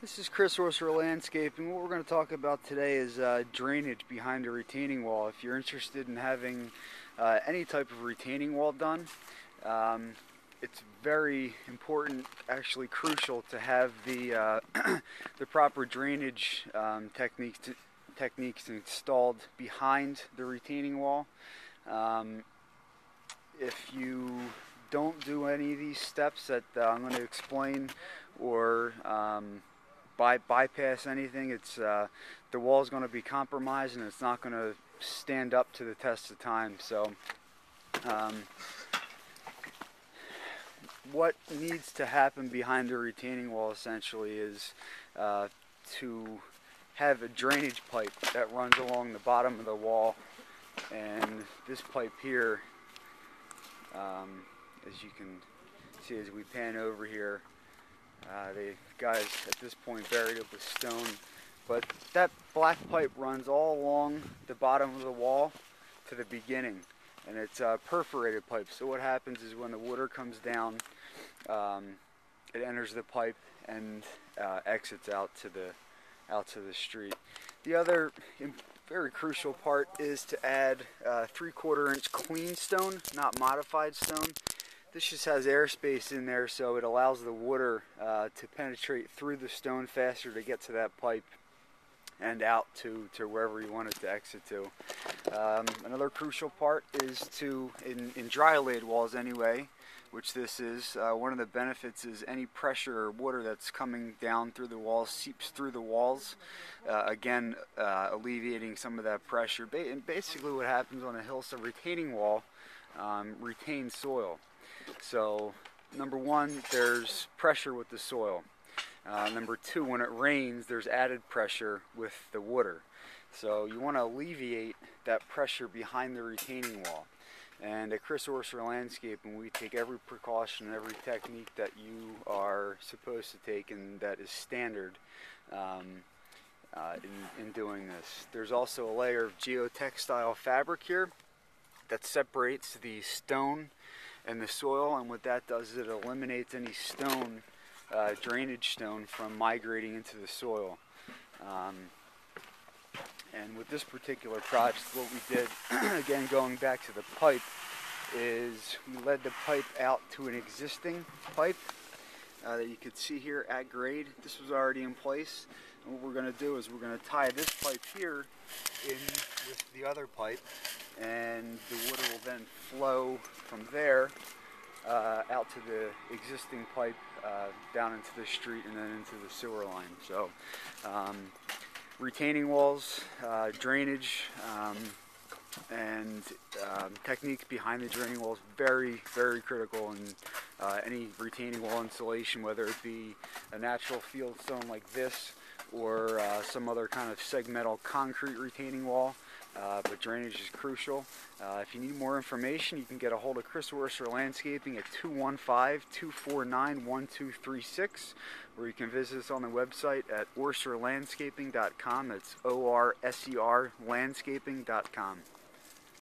This is Chris, Orser Landscaping. What we're going to talk about today is drainage behind a retaining wall. If you're interested in having any type of retaining wall done, it's very important, actually crucial, to have the the proper drainage techniques installed behind the retaining wall. If you don't do any of these steps that I'm going to explain, or bypass anything, it's the wall is going to be compromised and it's not going to stand up to the test of time. So what needs to happen behind the retaining wall essentially is to have a drainage pipe that runs along the bottom of the wall, and this pipe here, as you can see as we pan over here, the guys at this point buried it with stone, but that black pipe runs all along the bottom of the wall to the beginning, and it's a perforated pipe. So what happens is when the water comes down, it enters the pipe and exits out to the street. The other very crucial part is to add 3/4 inch clean stone, not modified stone. This just has airspace in there, so it allows the water to penetrate through the stone faster to get to that pipe and out to wherever you want it to exit to. Another crucial part is to, in dry laid walls anyway, which this is, one of the benefits is any pressure or water that's coming down through the walls seeps through the walls, again alleviating some of that pressure. And basically what happens on a hillside retaining wall retains soil. So number one, there's pressure with the soil. Number two, when it rains, there's added pressure with the water. So you want to alleviate that pressure behind the retaining wall. And at Chris Orser Landscaping, we take every precaution, every technique that you are supposed to take and that is standard in doing this. There's also a layer of geotextile fabric here that separates the stone and the soil, and what that does is it eliminates any stone, drainage stone, from migrating into the soil. And with this particular project, what we did, again going back to the pipe, is we led the pipe out to an existing pipe that you could see here at grade. This was already in place, and what we're going to do is we're going to tie this pipe here in with the other pipe, and the water will then flow from there out to the existing pipe, down into the street and then into the sewer line. So retaining walls, drainage, and techniques behind the draining walls, very, very critical in any retaining wall installation, whether it be a natural field stone like this or some other kind of segmental concrete retaining wall. But drainage is crucial. If you need more information, you can get a hold of Chris Orser Landscaping at 215-249-1236, or you can visit us on the website at orserlandscaping.com. That's ORSER landscaping.com.